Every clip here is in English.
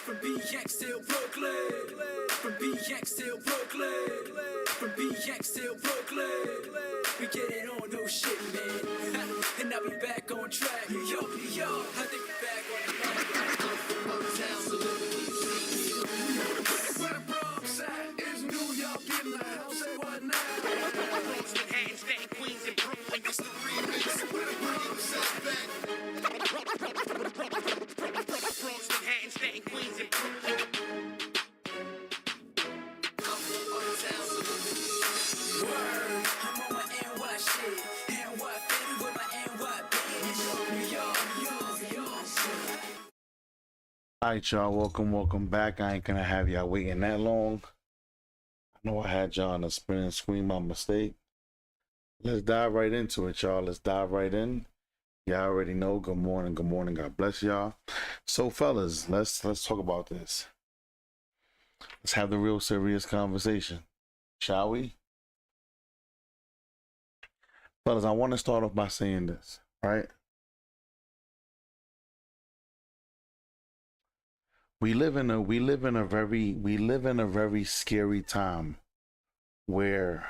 From BX till Brooklyn. From BX till Brooklyn. From BX till Brooklyn. We get it on, no shit, man. And I'll be back on track. New York, New York. I think we're back on the track. Uptown celebrities. Where the Bronx at? Is New York in the house? Say what now? Bronx, Manhattan, Staten, Queens, and Brooklyn. It's the remix. Where the Bronx at? Bronx, Manhattan, Staten, Queens, and Brooklyn. Word, I'm on my NY shit. NY baby with my NY bitch. New York, New York, All right, y'all, welcome back. I ain't gonna have y'all waiting that long. I know I had y'all on a spinning screen by mistake. Let's dive right into it, y'all. Let's dive right in. Y'all already know. Good morning, God bless y'all. So fellas, let's talk about this. Let's have the real serious conversation, shall we? Fellas, I want to start off by saying this, right? We live in a very scary time where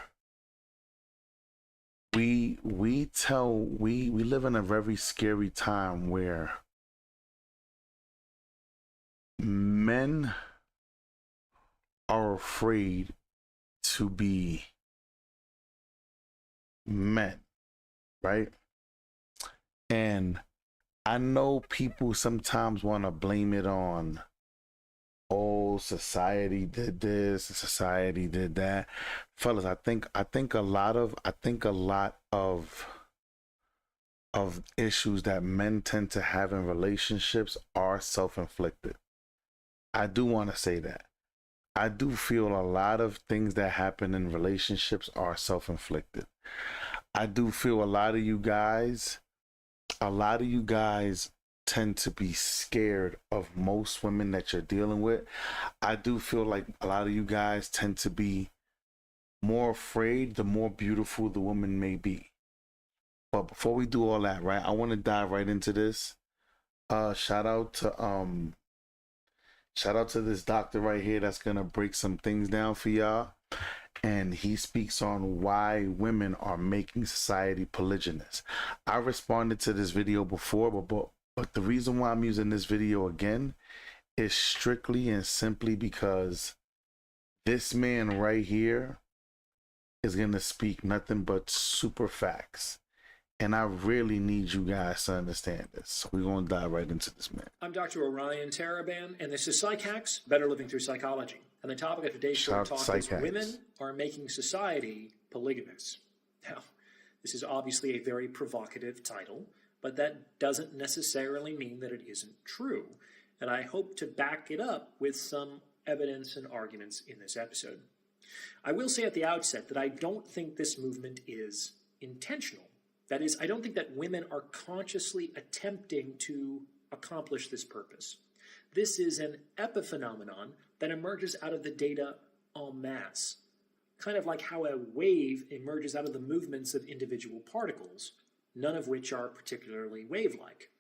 we live in a very scary time where men are afraid to be men, right? And I know people sometimes want to blame it on, oh, society did this, society did that. Fellas, I think a lot of issues that men tend to have in relationships are self-inflicted. I do want to say that. I do feel a lot of things that happen in relationships are self-inflicted. I do feel a lot of you guys tend to be scared of most women that you're dealing with. I do feel like a lot of you guys tend to be more afraid the more beautiful the woman may be. But before we do all that, right, I want to dive right into this. Shout out to this doctor right here that's gonna break some things down for y'all. And he speaks on why women are making society polygynous. I responded to this video before, but the reason why I'm using this video again is strictly and simply because this man right here is going to speak nothing but super facts. And I really need you guys to understand this. So we're going to dive right into this, man. I'm Dr. Orion Taraban, and this is Psych Hacks, Better Living Through Psychology. And the topic of today's short talk is women are making society polygamous. Now, this is obviously a very provocative title, but that doesn't necessarily mean that it isn't true. And I hope to back it up with some evidence and arguments in this episode. I will say at the outset that I don't think this movement is intentional. That is, I don't think that women are consciously attempting to accomplish this purpose. This is an epiphenomenon that emerges out of the data en masse, kind of like how a wave emerges out of the movements of individual particles, none of which are particularly wave-like.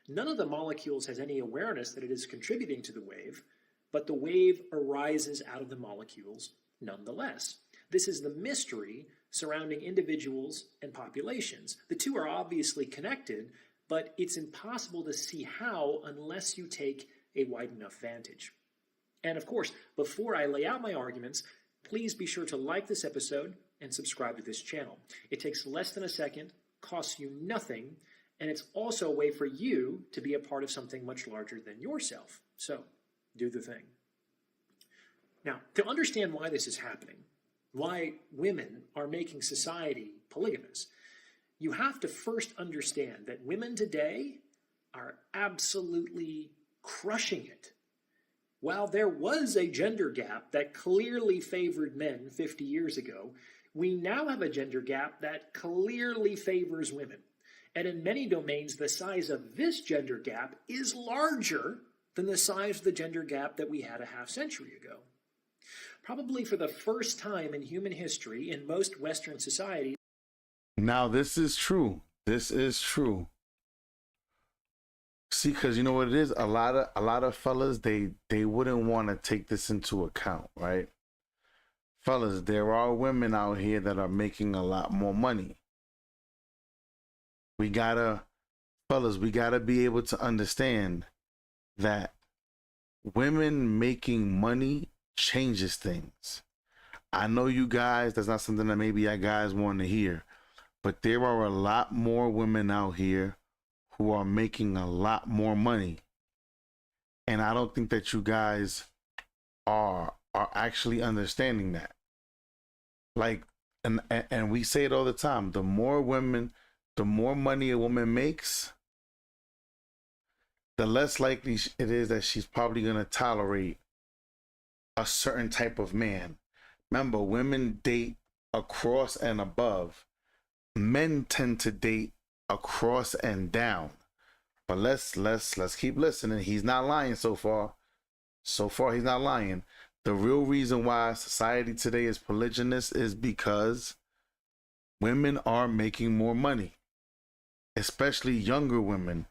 None of the molecules has any awareness that it is contributing to the wave, but the wave arises out of the molecules nonetheless. This is the mystery surrounding individuals and populations. The two are obviously connected, but it's impossible to see how unless you take a wide enough vantage. And of course, before I lay out my arguments, please be sure to like this episode and subscribe to this channel. It takes less than a second, costs you nothing, and it's also a way for you to be a part of something much larger than yourself. So, do the thing. Now, to understand why this is happening, why women are making society polygamous, you have to first understand that women today are absolutely crushing it. While there was a gender gap that clearly favored men 50 years ago, we now have a gender gap that clearly favors women. And in many domains, the size of this gender gap is larger than the size of the gender gap that we had a half century ago. Probably for the first time in human history, in most Western societies. Now, this is true. This is true. See, because you know what it is, a lot of fellas, they wouldn't want to take this into account, right? Fellas, there are women out here that are making a lot more money. We gotta, fellas, we gotta be able to understand that women making money changes things. I know you guys, that's not something that maybe you guys want to hear, but there are a lot more women out here who are making a lot more money. And I don't think that you guys are actually understanding that. Like, and we say it all the time, the more money a woman makes, the less likely it is that she's probably going to tolerate a certain type of man. Remember, women date across and above. Men tend to date across and down. But let's keep listening. He's not lying so far. So far, he's not lying. The real reason why society today is polygynous is because women are making more money, especially younger women.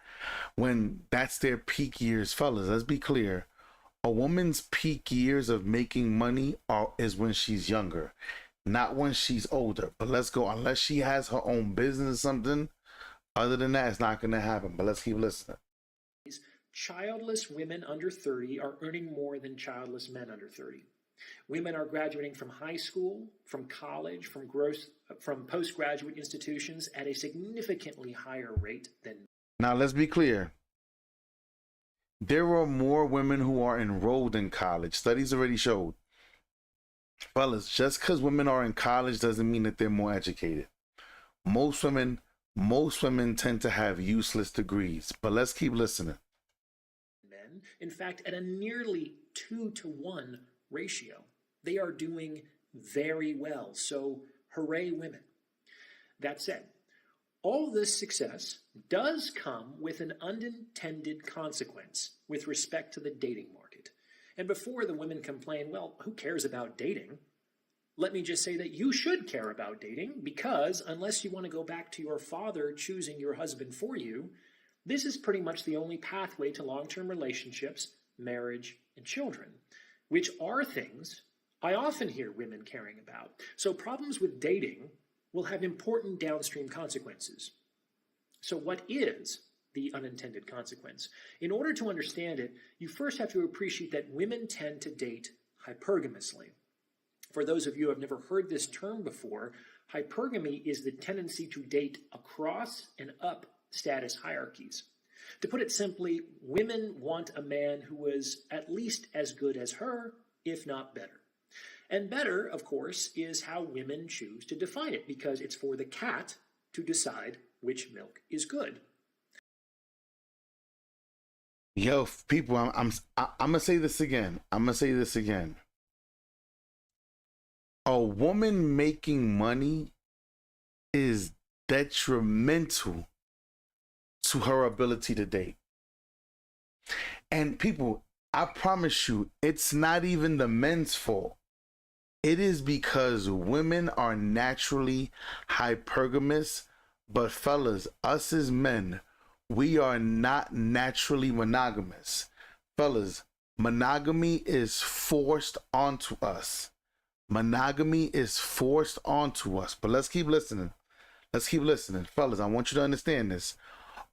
When that's their peak years, fellas, let's be clear. A woman's peak years of making money is when she's younger, not when she's older. But let's go, unless she has her own business or something, other than that, it's not going to happen. But let's keep listening. Childless women under 30 are earning more than childless men under 30. Women are graduating from high school, from college, from postgraduate institutions at a significantly higher rate than. Now, let's be clear. There are more women who are enrolled in college. Studies already showed. Fellas, just because women are in college doesn't mean that they're more educated. Most women tend to have useless degrees. But let's keep listening. Men, in fact, at a nearly 2-to-1 ratio. They are doing very well. So, hooray, women. That said, all this success does come with an unintended consequence with respect to the dating market. And before the women complain, well, who cares about dating? Let me just say that you should care about dating, because unless you want to go back to your father choosing your husband for you, this is pretty much the only pathway to long-term relationships, marriage, and children, which are things I often hear women caring about. So problems with dating will have important downstream consequences. So what is the unintended consequence? In order to understand it, you first have to appreciate that women tend to date hypergamously. For those of you who have never heard this term before, hypergamy is the tendency to date across and up status hierarchies. To put it simply, women want a man who is at least as good as her, if not better. And better, of course, is how women choose to define it, because it's for the cat to decide which milk is good. Yo, people, I'm gonna say this again. A woman making money is detrimental to her ability to date. And people, I promise you, it's not even the men's fault. It is because women are naturally hypergamous, but fellas, us as men, we are not naturally monogamous. Fellas, monogamy is forced onto us. Monogamy is forced onto us. But let's keep listening. Fellas, I want you to understand this.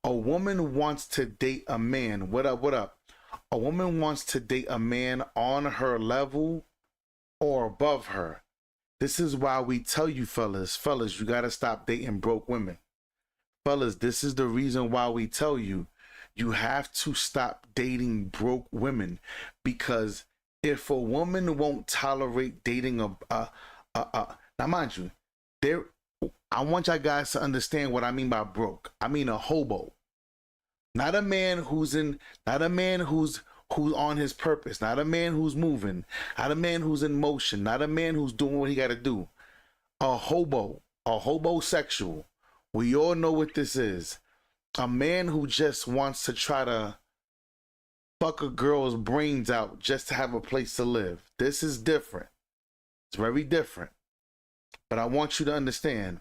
A woman wants to date a man. What up? A woman wants to date a man on her level or above her. This is why we tell you, fellas, you gotta stop dating broke women. Fellas, this is the reason why we tell you, you have to stop dating broke women. Because if a woman won't tolerate dating now mind you, I want y'all guys to understand what I mean by broke. I mean a hobo. Not a man who's on his purpose, not a man who's moving, not a man who's in motion, not a man who's doing what he got to do. A hobosexual. We all know what this is. A man who just wants to try to fuck a girl's brains out just to have a place to live. This is different. It's very different. But I want you to understand,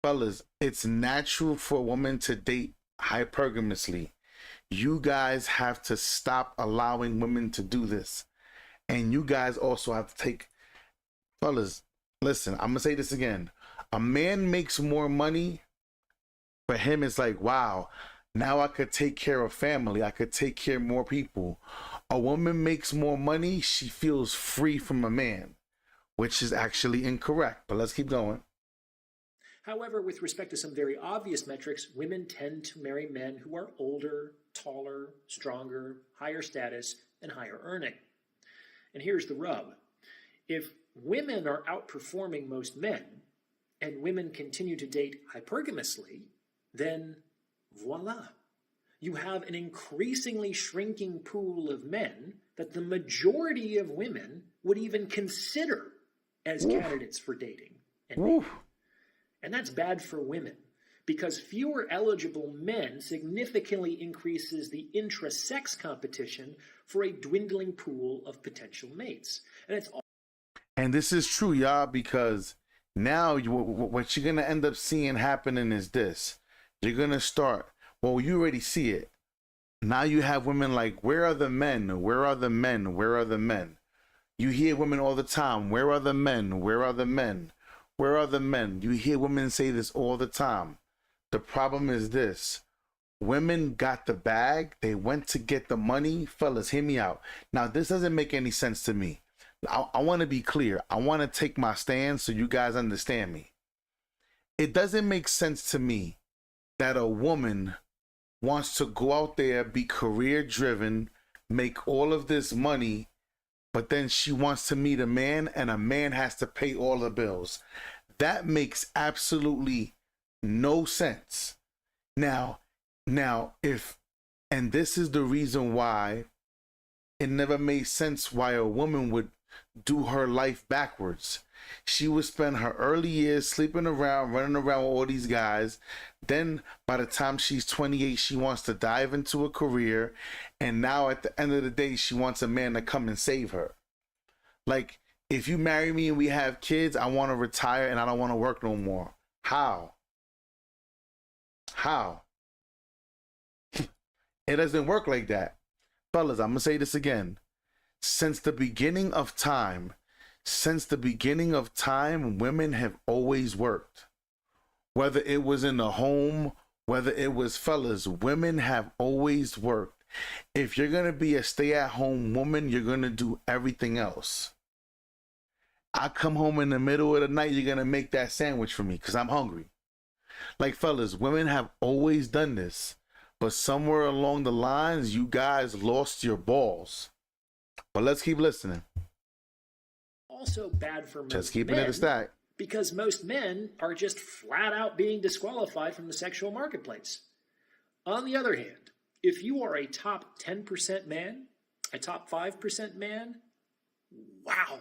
fellas, it's natural for a woman to date hypergamously. You guys have to stop allowing women to do this. And you guys also have to take, fellas, listen, I'm gonna say this again. A man makes more money, for him it's like, wow, now I could take care of family, I could take care of more people. A woman makes more money, she feels free from a man, which is actually incorrect, but let's keep going. However, with respect to some very obvious metrics, women tend to marry men who are older, taller, stronger, higher status, and higher earning. And here's the rub. If women are outperforming most men, and women continue to date hypergamously, then voila. You have an increasingly shrinking pool of men that the majority of women would even consider as candidates for dating and mating. And that's bad for women, because fewer eligible men significantly increases the intra-sex competition for a dwindling pool of potential mates. And this is true, y'all, because now what you're going to end up seeing happening is this. You're going to start, well, you already see it. Now you have women like, where are the men? Where are the men? Where are the men? You hear women all the time, where are the men? Where are the men? Where are the men? You hear women say this all the time. The problem is this. Women got the bag. They went to get the money. Fellas, hear me out. Now, this doesn't make any sense to me. I want to be clear. I want to take my stand so you guys understand me. It doesn't make sense to me that a woman wants to go out there, be career driven, make all of this money, but then she wants to meet a man and a man has to pay all the bills. That makes absolutely no sense. Now, and this is the reason why it never made sense why a woman would do her life backwards. She would spend her early years sleeping around, running around with all these guys. Then by the time she's 28, she wants to dive into a career. And now at the end of the day, she wants a man to come and save her. Like, if you marry me and we have kids, I want to retire and I don't want to work no more. How? It doesn't work like that. Fellas, I'm going to say this again. Since the beginning of time, women have always worked. Whether it was in the home, whether it was, fellas, women have always worked. If you're going to be a stay-at-home woman, you're going to do everything else. I come home in the middle of the night, you're going to make that sandwich for me because I'm hungry. Like, fellas, women have always done this. But somewhere along the lines, you guys lost your balls. But let's keep listening. Also bad for most just keeping men, it a stack. Because most men are just flat out being disqualified from the sexual marketplace. On the other hand, if you are a top 10% man, a top 5% man, wow,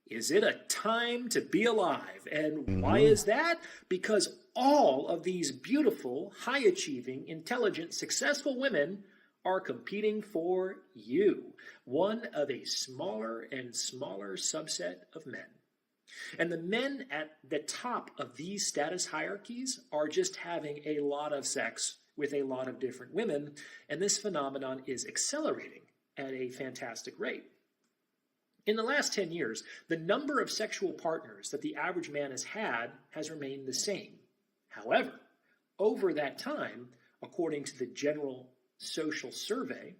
is it a time to be alive? And why is that? Because all of these beautiful, high-achieving, intelligent, successful women are competing for you, one of a smaller and smaller subset of men. And the men at the top of these status hierarchies are just having a lot of sex with a lot of different women, and this phenomenon is accelerating at a fantastic rate. In the last 10 years, the number of sexual partners that the average man has had has remained the same. However, over that time, according to the General Social Survey,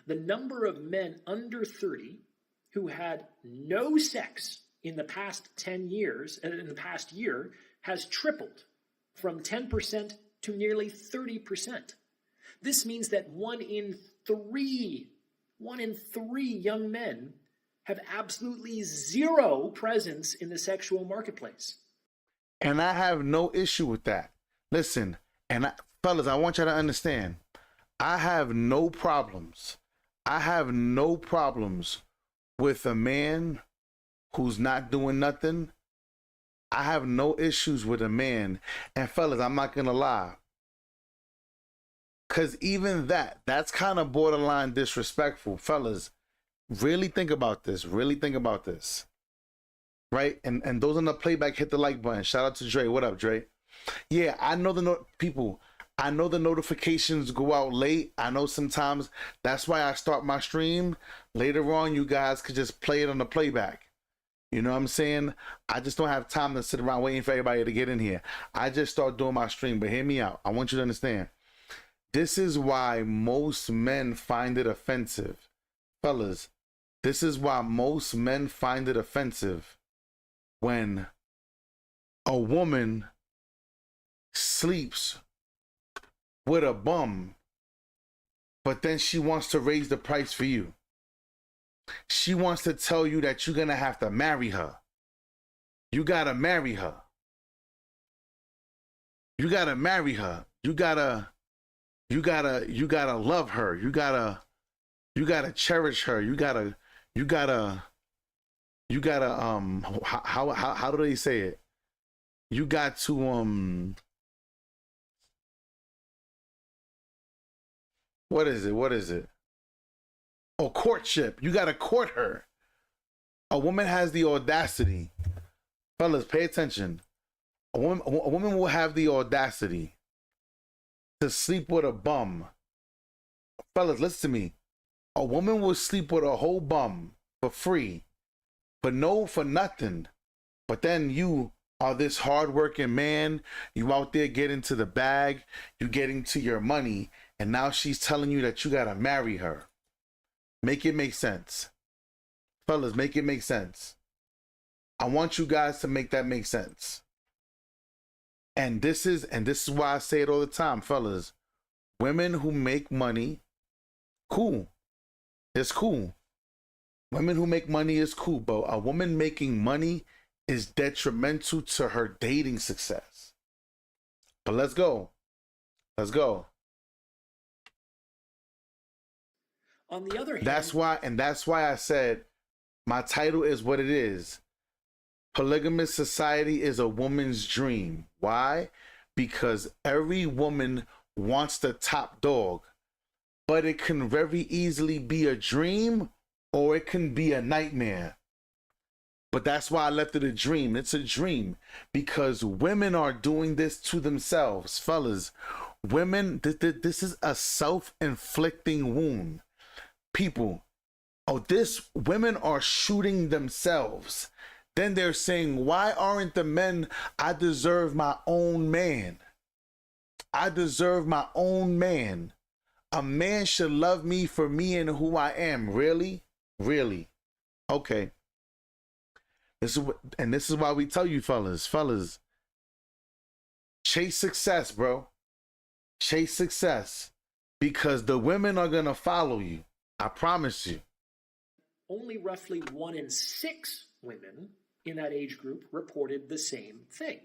the number of men under 30 who had no sex in the past 10 years, in the past year, has tripled from 10% to nearly 30%. This means that one in three young men have absolutely zero presence in the sexual marketplace. And I have no issue with that. Listen, fellas, I want you to understand, I have no problems. With a man who's not doing nothing. I have no issues with a man. And fellas, I'm not gonna lie. Cause even that's kind of borderline disrespectful. Fellas, really think about this. Right? And those on the playback, hit the like button. Shout out to Dre. What up, Dre? Yeah, I know people. I know the notifications go out late. I know sometimes that's why I start my stream. Later on, you guys could just play it on the playback. You know what I'm saying? I just don't have time to sit around waiting for everybody to get in here. I just start doing my stream. But hear me out. I want you to understand. This is why most men find it offensive. Fellas, this is why most men find it offensive when a woman sleeps with a bum, but then she wants to raise the price for you. She wants to tell you that you're gonna have to marry her. You gotta marry her. You gotta marry her. You gotta love her. You gotta cherish her. You gotta how do they say it? You got to what is it? Oh, courtship. You gotta court her. A woman has the audacity. Fellas, pay attention. A woman will have the audacity to sleep with a bum. Fellas, listen to me. A woman will sleep with a whole bum for free, for nothing. But then you are this hardworking man. You out there getting to the bag. You getting to your money. And now she's telling you that you gotta marry her. Make it make sense. Fellas, make it make sense. I want you guys to make that make sense. And this is why I say it all the time, fellas. Women who make money, cool. It's cool. Women who make money is cool, but a woman making money is detrimental to her dating success. But let's go. Let's go. On the other hand, that's why I said my title is what it is. Polygamous society is a woman's dream. Why? Because every woman wants the top dog, but it can very easily be a dream or it can be a nightmare. But that's why I left it a dream. It's a dream because women are doing this to themselves. Fellas, women, this is a self-inflicting wound. People, women are shooting themselves. Then they're saying, why aren't the men, I deserve my own man. I deserve my own man. A man should love me for me and who I am. Really? Really? Okay. This is why we tell you, fellas, chase success, bro. Chase success. Because the women are going to follow you. I promise you. Only roughly 1 in 6 women in that age group reported the same thing.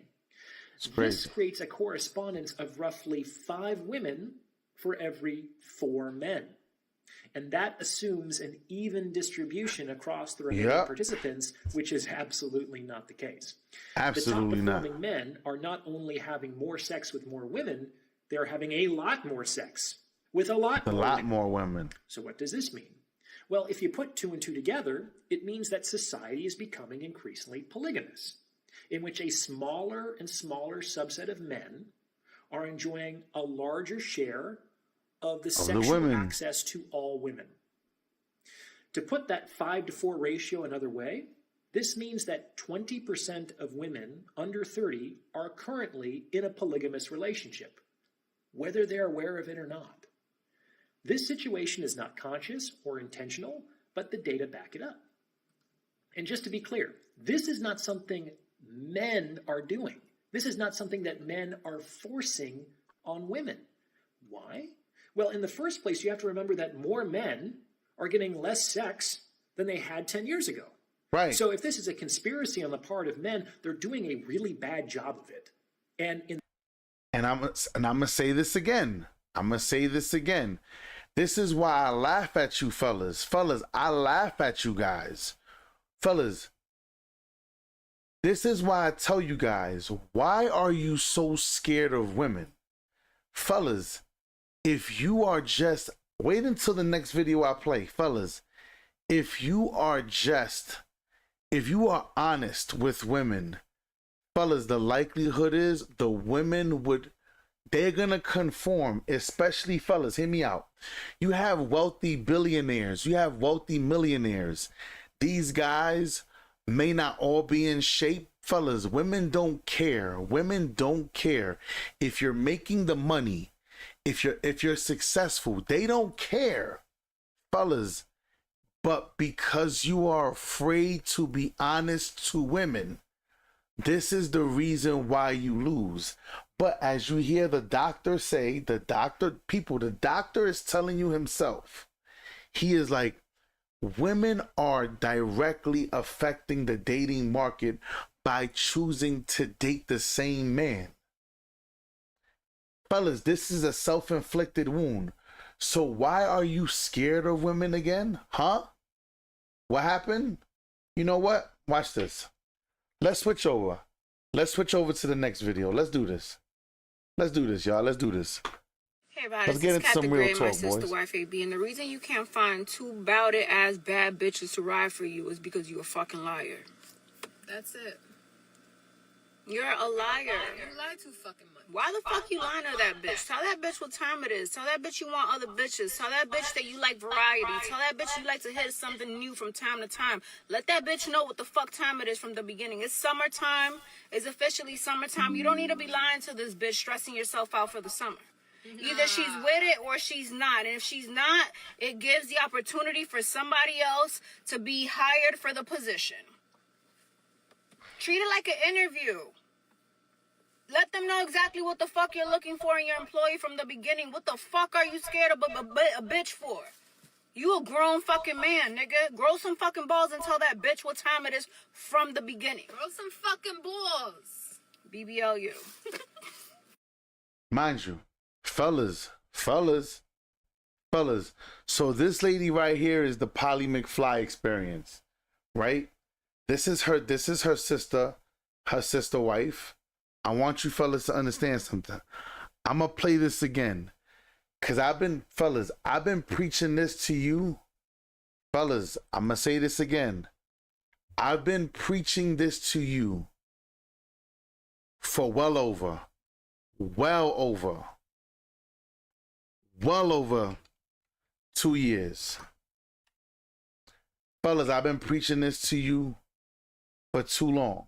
This creates a correspondence of roughly 5 women for every 4 men. And that assumes an even distribution across the remaining participants, which is absolutely not the case. Absolutely not. The top-performing men are not only having more sex with more women, they're having a lot more sex with a lot more women. So what does this mean? Well, if you put 2 and 2 together, it means that society is becoming increasingly polygamous, in which a smaller and smaller subset of men are enjoying a larger share of the sexual access to all women. To put that 5-to-4 ratio another way, this means that 20% of women under 30 are currently in a polygamous relationship, whether they're aware of it or not. This situation is not conscious or intentional, but the data back it up. And just to be clear, this is not something men are doing. This is not something that men are forcing on women. Why? Well, in the first place, you have to remember that more men are getting less sex than they had 10 years ago. Right. So if this is a conspiracy on the part of men, they're doing a really bad job of it. And I'm going to say this again. This is why I laugh at you, fellas. Fellas, I laugh at you guys. Fellas, this is why I tell you guys, why are you so scared of women? Fellas, if you are just, wait until the next video I play. Fellas, if you are honest with women, fellas, the likelihood is the women would They're gonna conform, especially fellas. Hear me out. You have wealthy billionaires, you have wealthy millionaires. These guys may not all be in shape. Fellas, women don't care. Women don't care if you're making the money, if you're successful. They don't care, fellas. But because you are afraid to be honest to women, this is the reason why you lose. But as you hear the doctor say, the doctor is telling you himself. He is like, women are directly affecting the dating market by choosing to date the same man. Fellas, this is a self-inflicted wound. So why are you scared of women again? Huh? What happened? You know what? Watch this. Let's switch over. Let's switch over to the next video. Let's do this. Let's do this, y'all. Let's do this. Hey, everybody, Let's get into some real talk, my sister, boys. wife AB, and the reason you can't find two bout-it ass bad bitches to ride for you is because you're a fucking liar. That's it. You're a liar. You lie too fucking much. Why the fuck you lying to that bitch? Tell that bitch what time it is. Tell that bitch you want other bitches. Tell that bitch that you like variety. Tell that bitch you like to hit something new from time to time. Let that bitch know what the fuck time it is from the beginning. It's summertime. It's officially summertime. You don't need to be lying to this bitch, stressing yourself out for the summer. Either she's with it or she's not. And if she's not, it gives the opportunity for somebody else to be hired for the position. Treat it like an interview. Let them know exactly what the fuck you're looking for in your employee from the beginning. What the fuck are you scared of a bitch for? You a grown fucking man, nigga. Grow some fucking balls and tell that bitch what time it is from the beginning. Grow some fucking balls. BBLU. Mind you, fellas. So this lady right here is the Polly McFly experience, right? This is her sister wife. I want you fellas to understand something. I'm gonna play this again. Cause I've been preaching this to you. Fellas, I'm gonna say this again. I've been preaching this to you for well over 2 years. Fellas, I've been preaching this to you for too long.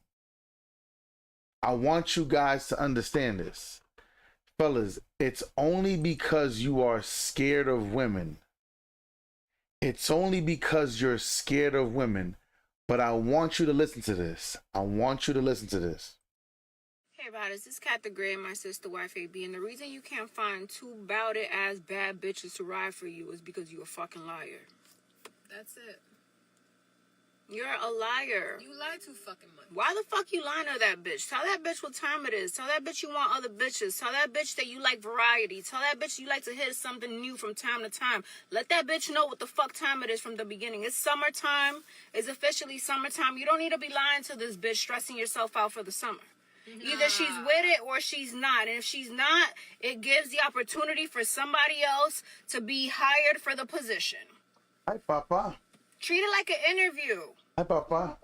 I want you guys to understand this. Fellas, it's only because you are scared of women. It's only because you're scared of women. But I want you to listen to this. Hey, everybody, this is Cat the Gray, my sister, wife AB, and the reason you can't find two bout-it ass bad bitches to ride for you is because you're a fucking liar. That's it. You're a liar. You lie too fucking much. Why the fuck you lying to that bitch? Tell that bitch what time it is. Tell that bitch you want other bitches. Tell that bitch that you like variety. Tell that bitch you like to hit something new from time to time. Let that bitch know what the fuck time it is from the beginning. It's summertime. It's officially summertime. You don't need to be lying to this bitch, stressing yourself out for the summer. Either she's with it or she's not. And if she's not, it gives the opportunity for somebody else to be hired for the position. Hi, Papa. Treat it like an interview. Hi, Papa.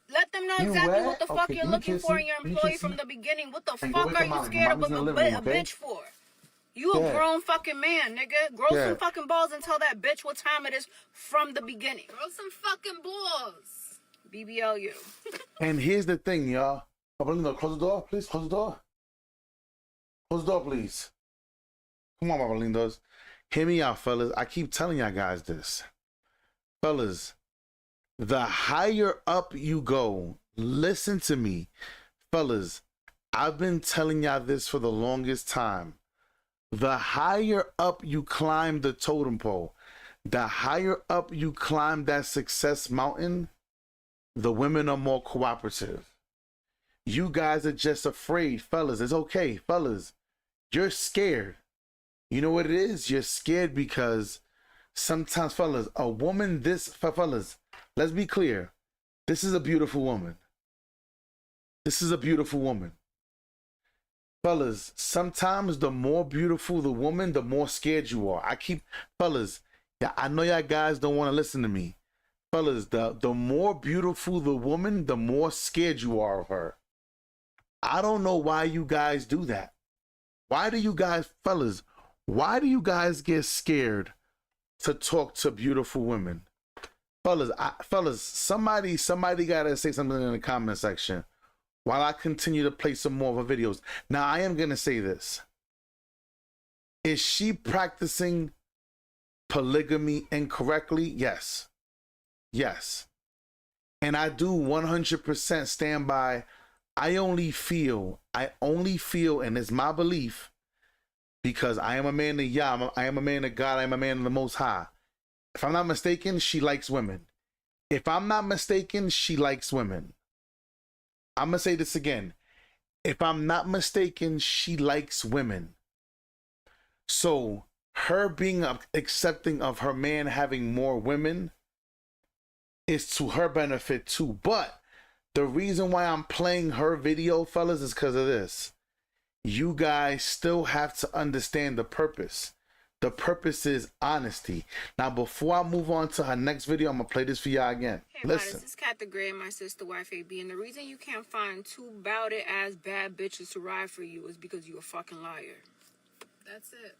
Let them know exactly what the fuck you're looking for in your employee from the beginning. What the fuck are you scared of a bitch for? You a grown fucking man, nigga. Grow some fucking balls and tell that bitch what time it is from the beginning. Grow some fucking balls. BBLU. And here's the thing, y'all. Papa, close the door, please. Close the door. Close the door, please. Come on, Papa Lindos. Hear me out, fellas. I keep telling y'all guys this. Fellas, the higher up you go, listen to me. Fellas, I've been telling y'all this for the longest time. The higher up you climb the totem pole, the higher up you climb that success mountain, the women are more cooperative. You guys are just afraid, fellas. It's okay, fellas. You're scared. You know what it is? You're scared because sometimes, fellas, a woman fellas, let's be clear. This is a beautiful woman. This is a beautiful woman. Fellas, sometimes the more beautiful the woman, the more scared you are. Fellas, yeah, I know y'all guys don't want to listen to me. Fellas, the more beautiful the woman, the more scared you are of her. I don't know why you guys do that. Why do you guys, fellas, why do you guys get scared to talk to beautiful women? Fellas, somebody gotta say something in the comment section while I continue to play some more of her videos. Now, I am gonna say this. Is she practicing polygamy incorrectly? Yes. Yes. And I do 100% stand by, I only feel, and it's my belief, because I am a man of Yah, I am a man of God, I am a man of the Most High. If I'm not mistaken, she likes women. If I'm not mistaken, she likes women. I'm going to say this again. If I'm not mistaken, she likes women. So her being accepting of her man having more women is to her benefit too. But the reason why I'm playing her video, fellas, is because of this. You guys still have to understand the purpose. The purpose is honesty. Now, before I move on to her next video, I'm going to play this for y'all again. Hey, listen. This is Kat the Gray and my sister, wife AB. And the reason you can't find two bout-it-ass bad bitches to ride for you is because you a fucking liar. That's it.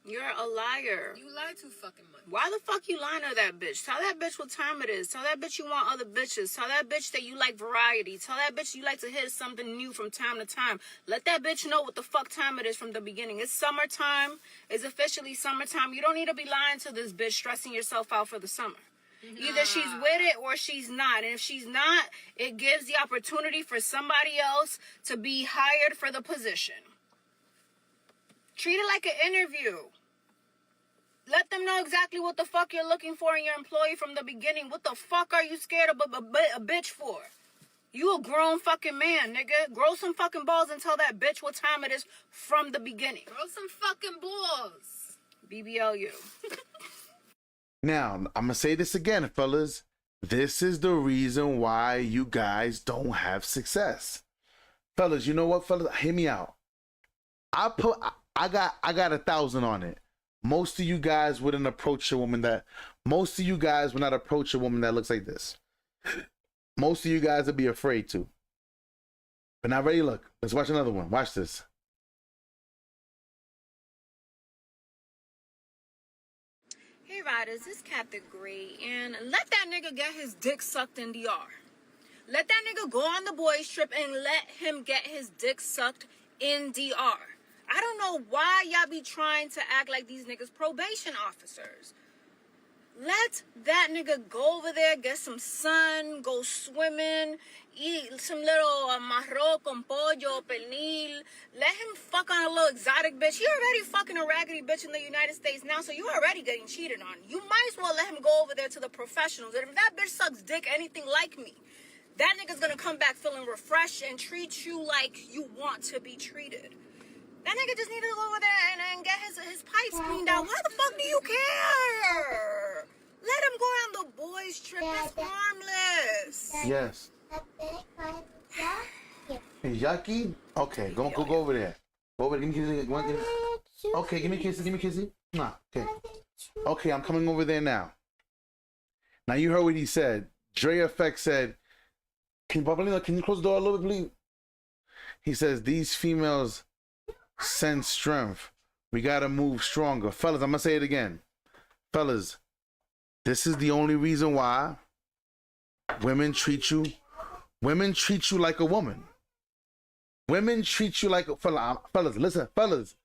You're a liar. You lie too fucking much. Why the fuck you lying to that bitch? Tell that bitch what time it is. Tell that bitch you want other bitches. Tell that bitch that you like variety. Tell that bitch you like to hit something new from time to time. Let that bitch know what the fuck time it is from the beginning. It's summertime. It's officially summertime. You don't need to be lying to this bitch, stressing yourself out for the summer. Either she's with it or she's not. And if she's not, it gives the opportunity for somebody else to be hired for the position. Treat it like an interview. Let them know exactly what the fuck you're looking for in your employee from the beginning. What the fuck are you scared of a bitch for? You a grown fucking man, nigga. Grow some fucking balls and tell that bitch what time it is from the beginning. Grow some fucking balls. BBLU. Now, I'm going to say this again, fellas. This is the reason why you guys don't have success. Fellas, you know what, fellas? Hear me out. I got 1,000 on it. Most of you guys wouldn't approach a woman that, most of you guys would not approach a woman that looks like this. Most of you guys would be afraid to. But now ready, look. Let's watch another one. Watch this. Hey riders, this is Kat the Great, and let that nigga get his dick sucked in DR. Let that nigga go on the boys trip and let him get his dick sucked in DR. I don't know why y'all be trying to act like these niggas probation officers. Let that nigga go over there, get some sun, go swimming, eat some little arroz con pollo, pernil. Let him fuck on a little exotic bitch. He already fucking a raggedy bitch in the United States now, so you already getting cheated on. You might as well let him go over there to the professionals. And if that bitch sucks dick anything like me, that nigga's gonna come back feeling refreshed and treat you like you want to be treated. That nigga just needed to go over there and get his pipes cleaned out. Why the fuck do you care? Let him go on the boys trip. It's harmless. Yes. Hey, yucky? Okay, go over there. Go over there. Give me a kiss. Okay, give me a kiss. Nah, okay. Okay, I'm coming over there now. Now you heard what he said. Dre Effect said, can you close the door a little bit, please? He says, these females send strength. We gotta move stronger. Fellas, I'm gonna say it again. Fellas, this is the only reason why women treat you like a woman. Women treat you like a fellas, listen, fellas.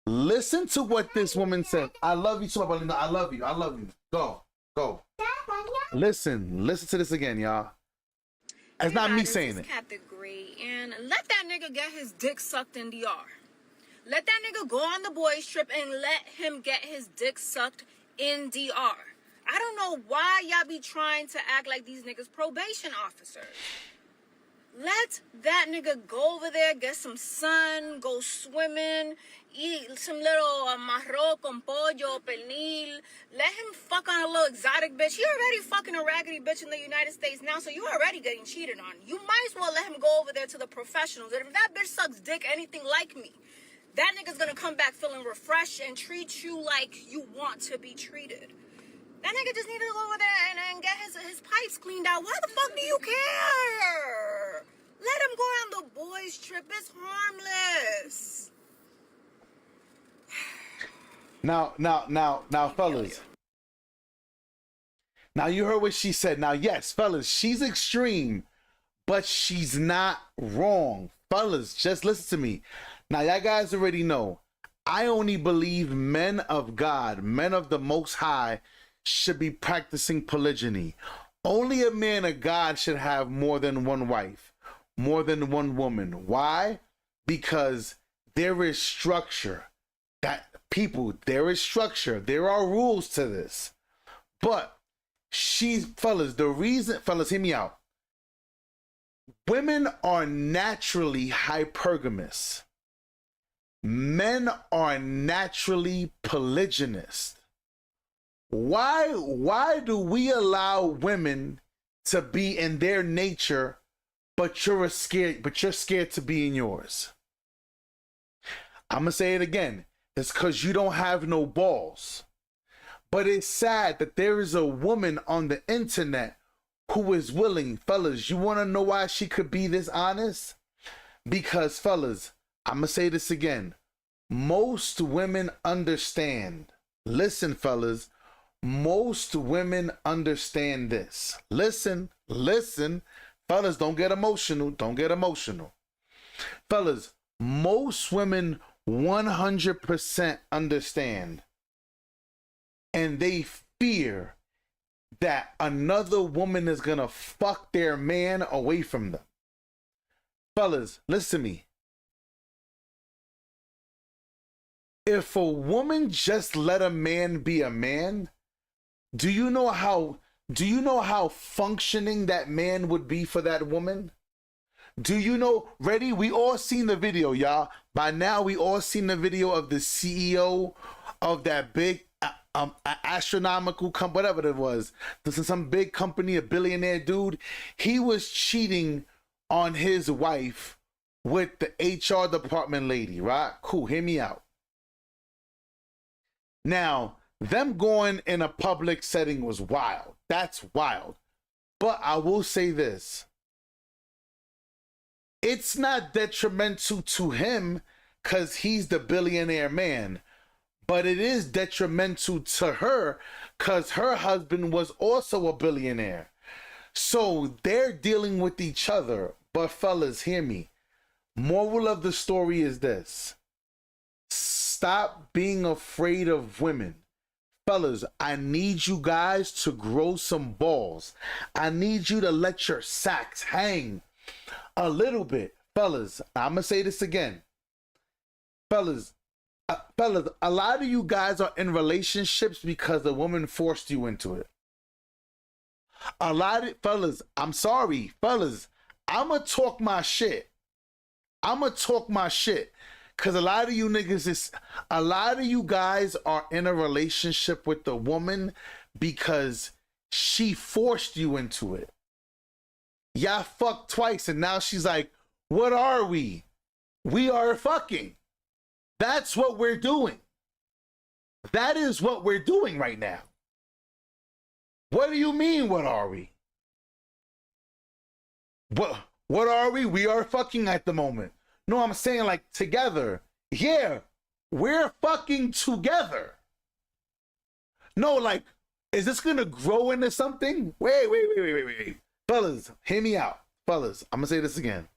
Listen to what this woman said. I love you so much. I love you. Go. Listen to this again, y'all. It's not me saying it. Kat the Great, and let that nigga get his dick sucked in DR. Let that nigga go on the boys trip and let him get his dick sucked in DR. I don't know why y'all be trying to act like these niggas probation officers. Let that nigga go over there, get some sun, go swimming, eat some little arroz con pollo, pernil. Let him fuck on a little exotic bitch. He already fucking a raggedy bitch in the United States now, so you already getting cheated on. You might as well let him go over there to the professionals. And if that bitch sucks dick anything like me, that nigga's gonna come back feeling refreshed and treat you like you want to be treated. That nigga just needed to go over there and get his pipes cleaned out. Why the fuck do you care? Let him him go on the boys' trip. It's harmless. Now, fellas. Now, you heard what she said. Now, yes, fellas, she's extreme, but she's not wrong. Fellas, just listen to me. Now, y'all guys already know, I only believe men of God, men of the Most High, should be practicing polygyny. Only a man of God should have more than one wife, more than one woman. Why? Because there is structure. There is structure. There are rules to this. But fellas, hear me out. Women are naturally hypergamous. Men are naturally polygynous. Why do we allow women to be in their nature, but you're scared to be in yours? I'm gonna say it again. It's because you don't have no balls. But it's sad that there is a woman on the internet who is willing. Fellas, you want to know why she could be this honest? Because, fellas, I'm going to say this again. Most women understand. Listen, fellas. Most women understand this. Listen. Fellas, don't get emotional. Fellas, most women 100% understand. And they fear that another woman is gonna fuck their man away from them. Fellas, listen to me. If a woman just let a man be a man, do you know how functioning that man would be for that woman? Do you know, ready? We all seen the video, y'all. By now, we all seen the video of the CEO of that big astronomical whatever it was. This is some big company, a billionaire dude. He was cheating on his wife with the HR department lady, right? Cool, hear me out. Now, them going in a public setting was wild. That's wild. But I will say this. It's not detrimental to him because he's the billionaire man. But it is detrimental to her because her husband was also a billionaire. So they're dealing with each other. But fellas, hear me. Moral of the story is this. Stop being afraid of women. Fellas, I need you guys to grow some balls. I need you to let your sacks hang a little bit. Fellas, I'm going to say this again. Fellas, a lot of you guys are in relationships because a woman forced you into it. Fellas, I'm sorry, fellas, I'ma talk my shit. Cause a lot of you guys are in a relationship with the woman because she forced you into it. Y'all fucked twice and now she's like, what are we? We are fucking. That's what we're doing. That is what we're doing right now. What do you mean, what are we? What are we? We are fucking at the moment. No, I'm saying like together. Yeah, we're fucking together. No, like, is this gonna grow into something? Wait. Fellas, hear me out. Fellas, I'm gonna say this again.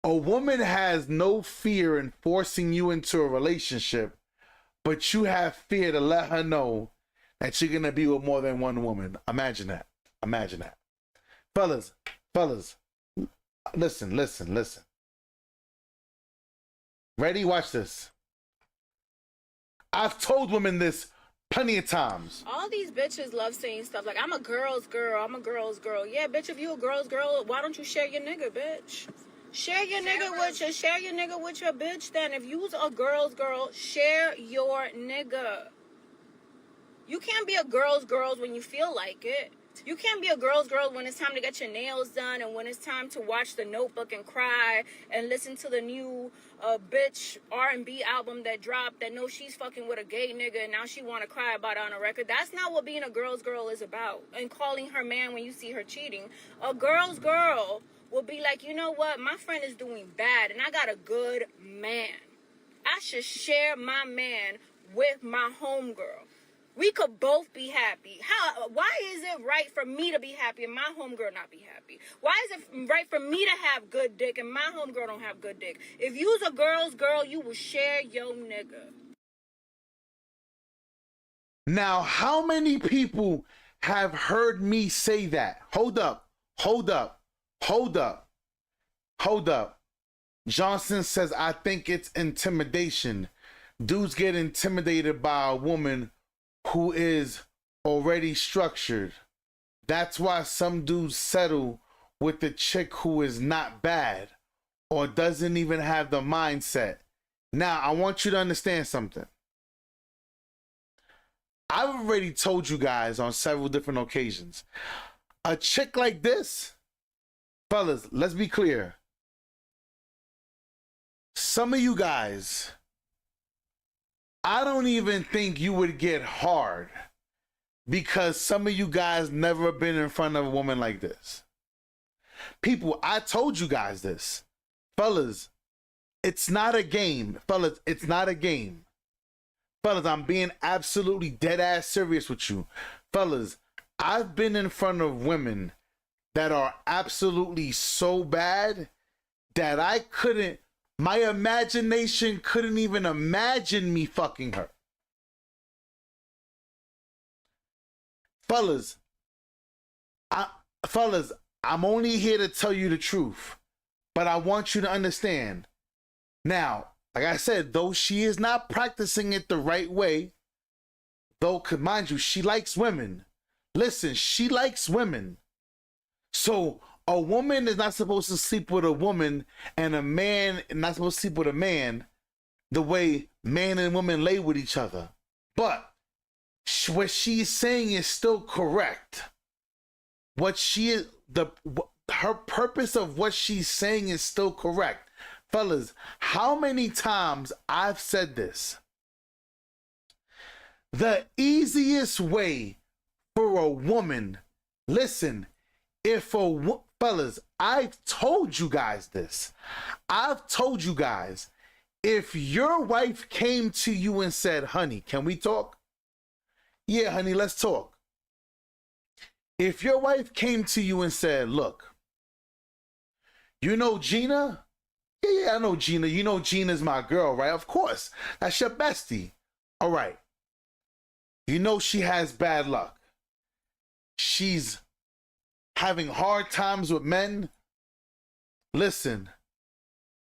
A woman has no fear in forcing you into a relationship, but you have fear to let her know that you're gonna be with more than one woman. Imagine that. Fellas, listen. Ready? Watch this. I've told women this plenty of times. All these bitches love saying stuff like, I'm a girl's girl. Yeah, bitch, if you a girl's girl, why don't you share your nigga, bitch? Share your nigga with your bitch then. If you's a girl's girl, share your nigga. You can't be a girl's girl when you feel like it. You can't be a girl's girl when it's time to get your nails done and when it's time to watch The Notebook and cry and listen to the new bitch R&B album that dropped that knows she's fucking with a gay nigga and now she want to cry about it on a record. That's not what being a girl's girl is about. And calling her man when you see her cheating. A girl's girl will be like, you know what? My friend is doing bad and I got a good man. I should share my man with my homegirl. We could both be happy. Why is it right for me to be happy and my homegirl not be happy? Why is it right for me to have good dick and my homegirl don't have good dick? If you's a girl's girl, you will share your nigga. Now, how many people have heard me say that? Hold up. Johnson says, I think it's intimidation. Dudes get intimidated by a woman who is already structured. That's why some dudes settle with the chick who is not bad or doesn't even have the mindset. Now, I want you to understand something. I've already told you guys on several different occasions, a chick like this, fellas, let's be clear. Some of you guys, I don't even think you would get hard because some of you guys never been in front of a woman like this. People, I told you guys this. Fellas, it's not a game. Fellas, it's not a game. Fellas, I'm being absolutely dead ass serious with you. Fellas, I've been in front of women that are absolutely so bad that I couldn't, my imagination couldn't even imagine me fucking her. Fellas, I'm only here to tell you the truth, but I want you to understand. Now, like I said, though she is not practicing it the right way, though, mind you, she likes women. Listen, she likes women. So a woman is not supposed to sleep with a woman, and a man is not supposed to sleep with a man the way man and woman lay with each other. But what she's saying is still correct. What she is, her purpose of what she's saying is still correct. Fellas, how many times I've said this? The easiest way for a woman, listen, fellas, I've told you guys this. I've told you guys, if your wife came to you and said, honey, can we talk? Yeah, honey, let's talk. If your wife came to you and said, look, you know Gina? Yeah, I know Gina. You know Gina's my girl, right? Of course. That's your bestie. All right. You know she has bad luck. She's having hard times with men. Listen,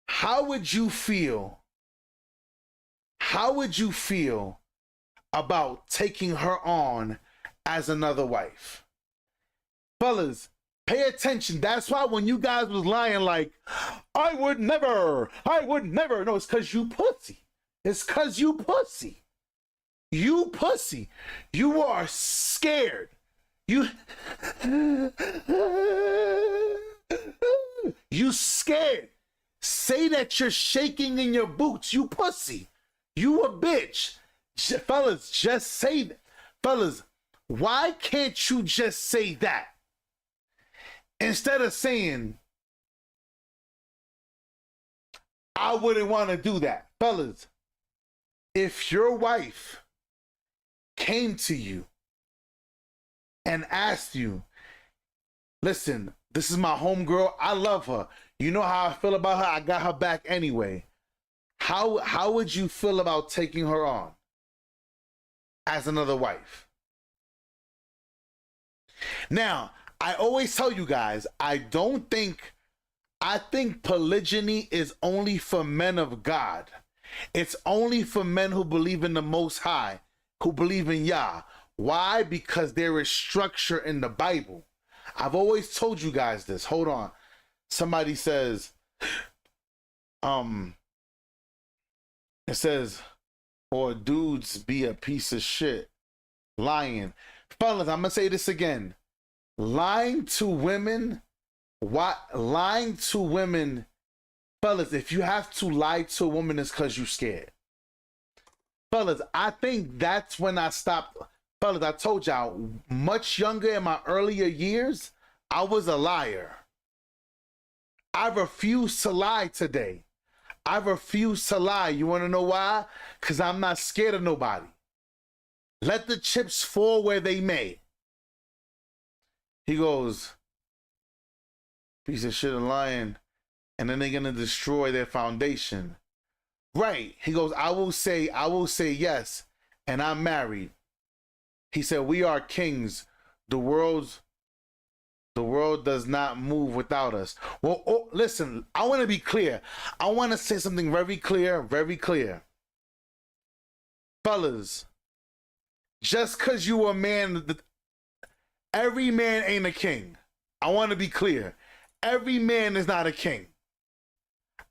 how would you feel? How would you feel about taking her on as another wife? Fellas, pay attention. That's why when you guys was lying like, I would never. No, it's because you pussy. It's because you pussy. You pussy. You are scared. You scared. Say that you're shaking in your boots. You pussy. You a bitch. Fellas, just say that. Fellas, why can't you just say that? Instead of saying, I wouldn't want to do that. Fellas, if your wife came to you and asked you, listen, this is my homegirl, I love her. You know how I feel about her, I got her back anyway. How would you feel about taking her on as another wife? Now, I always tell you guys, I think polygyny is only for men of God. It's only for men who believe in the Most High, who believe in Yah. Why? Because there is structure in the Bible. I've always told you guys this. Hold on. Somebody says, it says, or dudes be a piece of shit. Lying. Fellas, I'm going to say this again. Lying to women, fellas, if you have to lie to a woman, it's because you're scared. Fellas, I think that's when I stopped. Fellas, I told y'all, much younger in my earlier years, I was a liar. I refuse to lie today. I refuse to lie. You want to know why? Because I'm not scared of nobody. Let the chips fall where they may. He goes, piece of shit, a lion, and then they're going to destroy their foundation. Right. He goes, I will say yes, and I'm married. He said, we are kings. The world does not move without us. Well, oh, listen, I want to be clear. I want to say something very clear, very clear. Fellas, just because you a man, every man ain't a king. I want to be clear. Every man is not a king.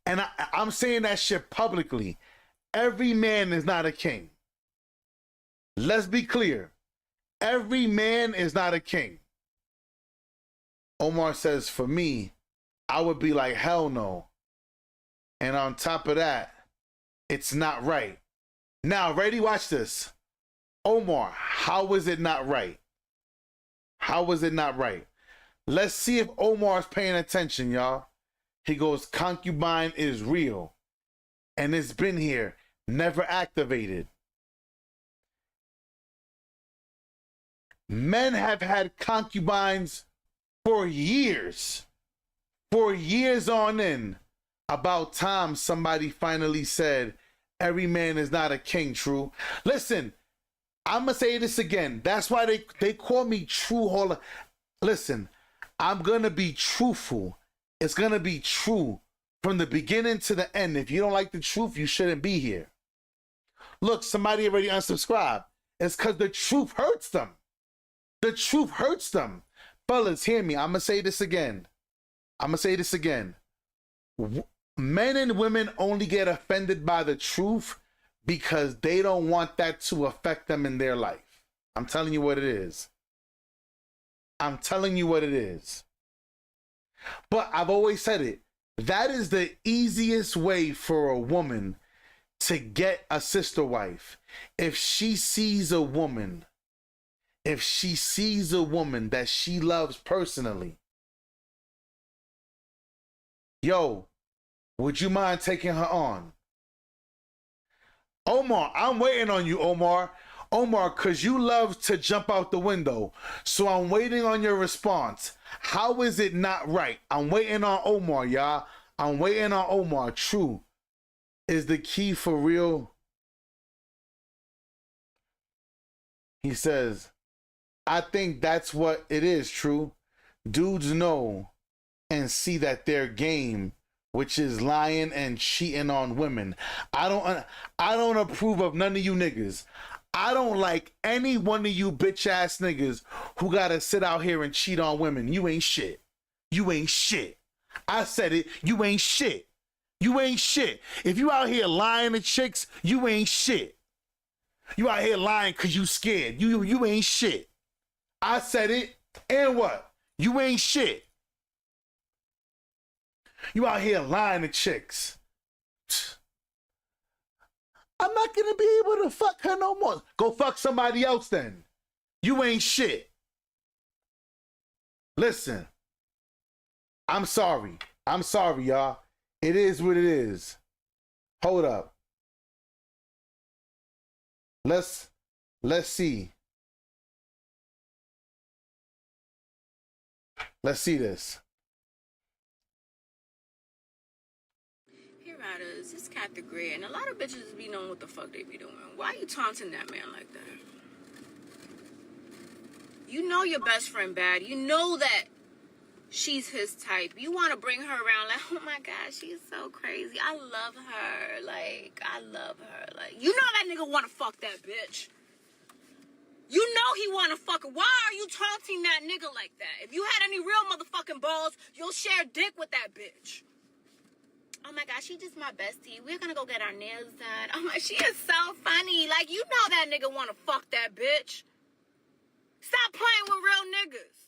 And I'm saying that shit publicly. Every man is not a king. Let's be clear. Every man is not a king. Omar says, for me, I would be like, hell no. And on top of that, it's not right. Now, ready? Watch this. Omar, how is it not right? How is it not right? Let's see if Omar's paying attention, y'all. He goes, concubine is real. And it's been here, never activated. Men have had concubines for years on end. About time somebody finally said, every man is not a king, true. Listen, I'm going to say this again. That's why they call me true. Listen, I'm going to be truthful. It's going to be true from the beginning to the end. If you don't like the truth, you shouldn't be here. Look, somebody already unsubscribed. It's because the truth hurts them. The truth hurts them. Fellas, hear me. I'm going to say this again. Men and women only get offended by the truth because they don't want that to affect them in their life. I'm telling you what it is. But I've always said it. That is the easiest way for a woman to get a sister wife. If she sees a woman that she loves personally, yo, would you mind taking her on? Omar, I'm waiting on you, Omar. Omar, because you love to jump out the window. So I'm waiting on your response. How is it not right? I'm waiting on Omar, y'all. I'm waiting on Omar. True is the key for real. He says, I think that's what it is, true. Dudes know and see that their game, which is lying and cheating on women. I don't approve of none of you niggas. I don't like any one of you bitch ass niggas who gotta sit out here and cheat on women. You ain't shit. You ain't shit. I said it. You ain't shit. You ain't shit. If you out here lying to chicks, you ain't shit. You out here lying because you scared. You ain't shit. I said it. And what? You ain't shit. You out here lying to chicks. I'm not going to be able to fuck her no more. Go fuck somebody else then. You ain't shit. Listen. I'm sorry. I'm sorry, y'all. It is what it is. Hold up. Let's see. Let's see this. Hey, Riders, it's Cat the Gray, and a lot of bitches be knowing what the fuck they be doing. Why are you taunting that man like that? You know your best friend bad. You know that she's his type. You want to bring her around like, oh my God, she's so crazy. I love her. Like, you know that nigga want to fuck that bitch. You know he want to fuck her. Why are you taunting that nigga like that? If you had any real motherfucking balls, you'll share dick with that bitch. Oh my God, she just my bestie. We're gonna go get our nails done. Oh my, she is so funny. Like, you know that nigga want to fuck that bitch. Stop playing with real niggas.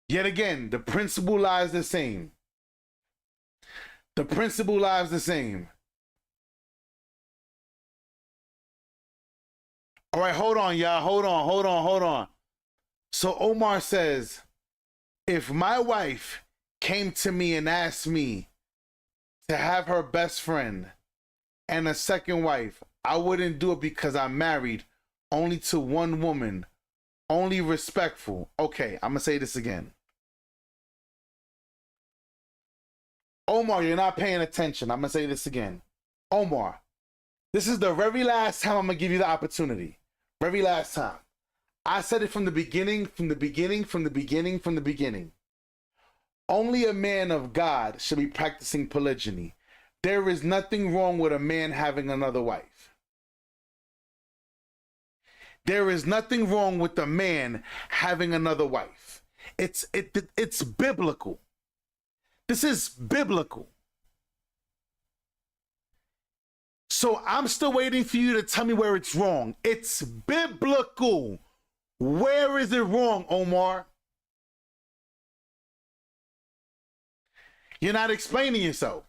Yet again, the principle lies the same. The principle lies the same. All right, hold on, y'all. Hold on. So Omar says, if my wife came to me and asked me to have her best friend and a second wife, I wouldn't do it because I'm married only to one woman, only respectful. Okay, I'm gonna say this again. Omar, you're not paying attention. I'm gonna say this again. Omar, this is the very last time I'm gonna give you the opportunity. Very last time. I said it from the beginning, from the beginning, from the beginning, from the beginning. Only a man of God should be practicing polygyny. There is nothing wrong with a man having another wife. There is nothing wrong with a man having another wife. It's biblical. This is biblical. So I'm still waiting for you to tell me where it's wrong. It's biblical. Where is it wrong, Omar? You're not explaining yourself.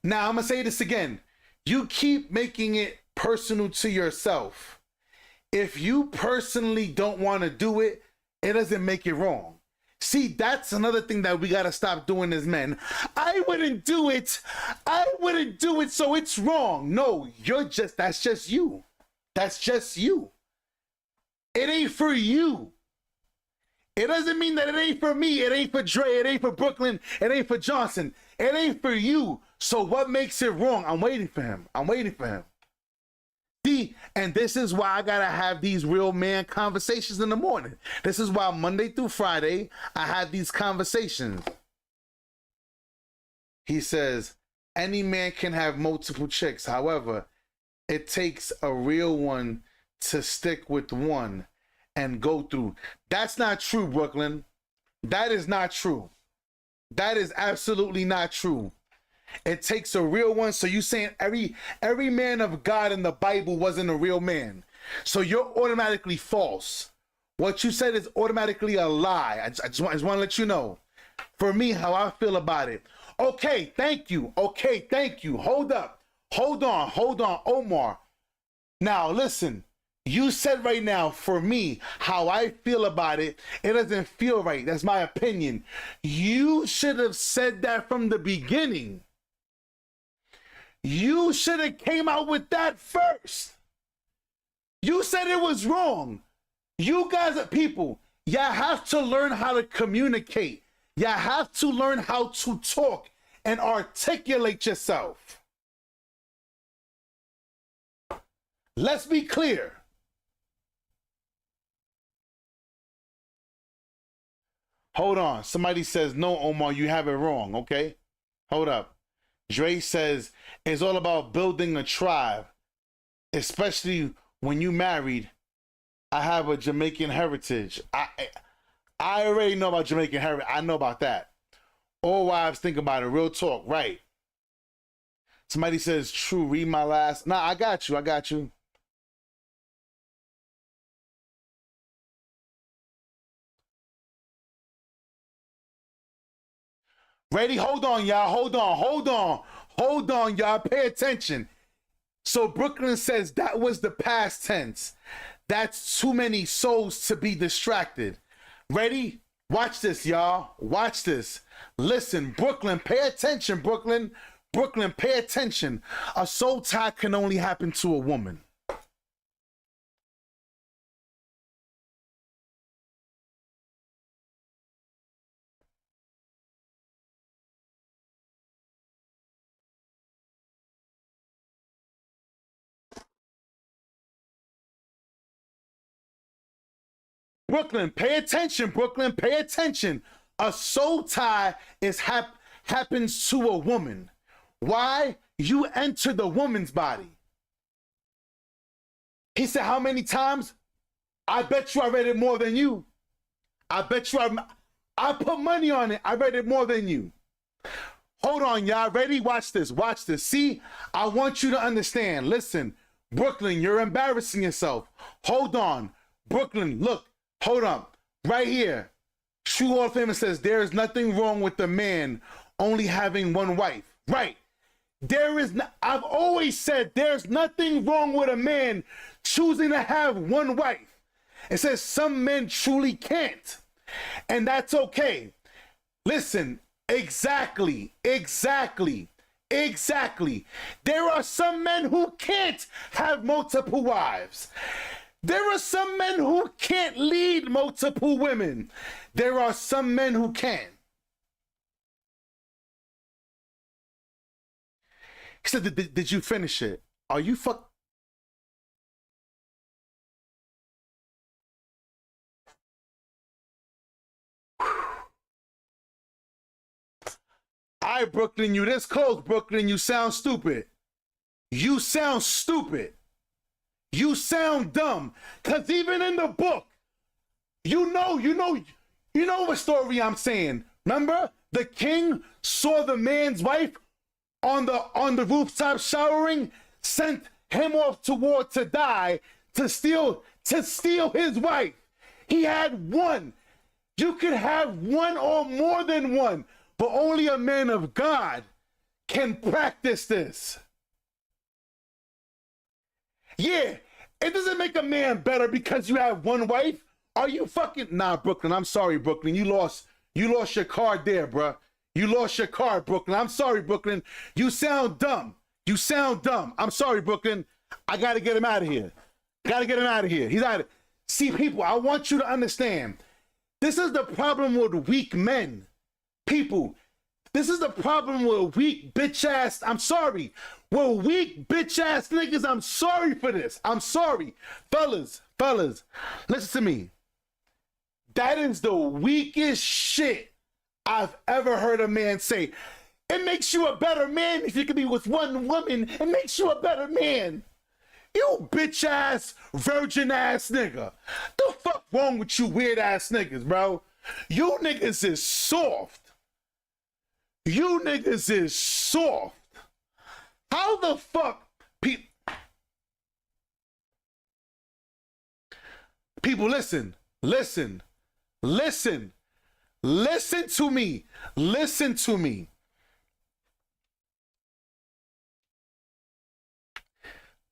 Now, I'm going to say this again. You keep making it personal to yourself. If you personally don't want to do it, it doesn't make it wrong. See, that's another thing that we got to stop doing as men. I wouldn't do it. I wouldn't do it, so it's wrong. No, that's just you. That's just you. It ain't for you. It doesn't mean that it ain't for me. It ain't for Dre. It ain't for Brooklyn. It ain't for Johnson. It ain't for you. So what makes it wrong? I'm waiting for him. I'm waiting for him. See, and this is why I gotta have these real man conversations in the morning. This is why Monday through Friday, I have these conversations. He says, any man can have multiple chicks. However, it takes a real one to stick with one and go through. That's not true, Brooklyn. That is not true. That is absolutely not true. It takes a real one. So you saying every man of God in the Bible wasn't a real man. So you're automatically false. What you said is automatically a lie. I just want to let you know. For me, how I feel about it. Okay, thank you. Okay, thank you. Hold up. Hold on, Omar. Now, listen. You said right now, for me, how I feel about it, it doesn't feel right. That's my opinion. You should have said that from the beginning. You should have came out with that first. You said it was wrong. You guys are people. You have to learn how to communicate. You have to learn how to talk and articulate yourself. Let's be clear. Hold on. Somebody says, no, Omar, you have it wrong. Okay. Hold up. Dre says, it's all about building a tribe, especially when you married. I have a Jamaican heritage. I already know about Jamaican heritage. I know about that. All wives think about it. Real talk. Right. Somebody says, true, read my last. Nah, I got you. I got you. Ready? Hold on, y'all. Hold on, y'all. Pay attention. So Brooklyn says that was the past tense. That's too many souls to be distracted. Ready? Watch this, y'all. Watch this. Listen, Brooklyn, pay attention, Brooklyn. Brooklyn, pay attention. A soul tie can only happen to a woman. Brooklyn, pay attention, Brooklyn, pay attention. A soul tie is happens to a woman. Why? You enter the woman's body. He said, how many times? I bet you I read it more than you. I bet you I put money on it. I read it more than you. Hold on, y'all. Ready? Watch this. Watch this. See, I want you to understand. Listen, Brooklyn, you're embarrassing yourself. Hold on. Brooklyn, look. Hold up. Right here. True Hall of Famer says there is nothing wrong with the man only having one wife. Right. I've always said there's nothing wrong with a man choosing to have one wife. It says some men truly can't. And that's okay. Listen, exactly. There are some men who can't have multiple wives. There are some men who can't lead multiple women. There are some men who can. He said, did you finish it? Are you fuck? I, Brooklyn, you this close, Brooklyn, you sound stupid. You sound stupid. You sound dumb. Cause even in the book, you know what story I'm saying. Remember? The king saw the man's wife on the rooftop showering, sent him off to war to die, to steal his wife. He had one. You could have one or more than one, but only a man of God can practice this. Yeah, it doesn't make a man better because you have one wife. Are you fucking... Nah, Brooklyn, I'm sorry, Brooklyn. You lost your card there, bruh. You lost your card, Brooklyn. I'm sorry, Brooklyn. You sound dumb. I'm sorry, Brooklyn. I gotta get him out of here. He's out of... See, people, I want you to understand. This is the problem with weak men. People, this is the problem with weak bitch ass... I'm sorry. With weak bitch ass niggas, I'm sorry for this. I'm sorry. Fellas, listen to me. That is the weakest shit I've ever heard a man say. It makes you a better man if you can be with one woman. It makes you a better man. You bitch ass, virgin ass nigga. The fuck wrong with you weird ass niggas, bro? You niggas is soft. How the fuck people listen to me.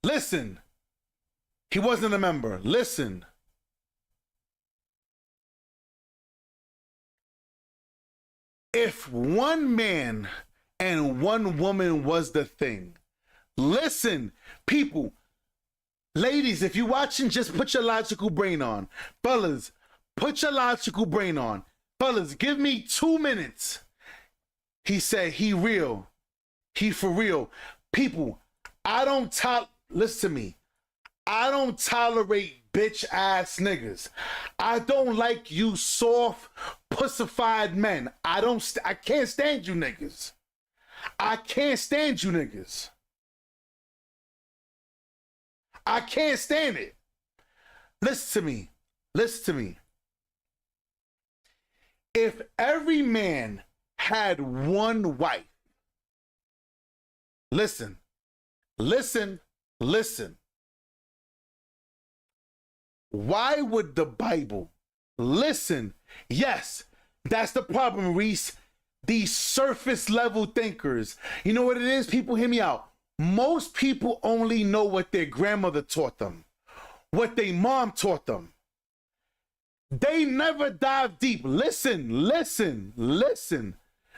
Listen. He wasn't a member. Listen. If one man and one woman was the thing, listen, people, ladies, if you're watching, just put your logical brain on. Fellas, put your logical brain on. Fellas, give me 2 minutes. He said he real. He for real. People, listen to me. I don't tolerate bitch ass niggas. I don't like you soft, pussified men. I can't stand you niggas. I can't stand it. Listen to me. If every man had one wife, listen. Why would the Bible listen? Yes, that's the problem, Reese. These surface level thinkers. You know what it is? People, hear me out. Most people only know what their grandmother taught them, what their mom taught them. They never dive deep. Listen.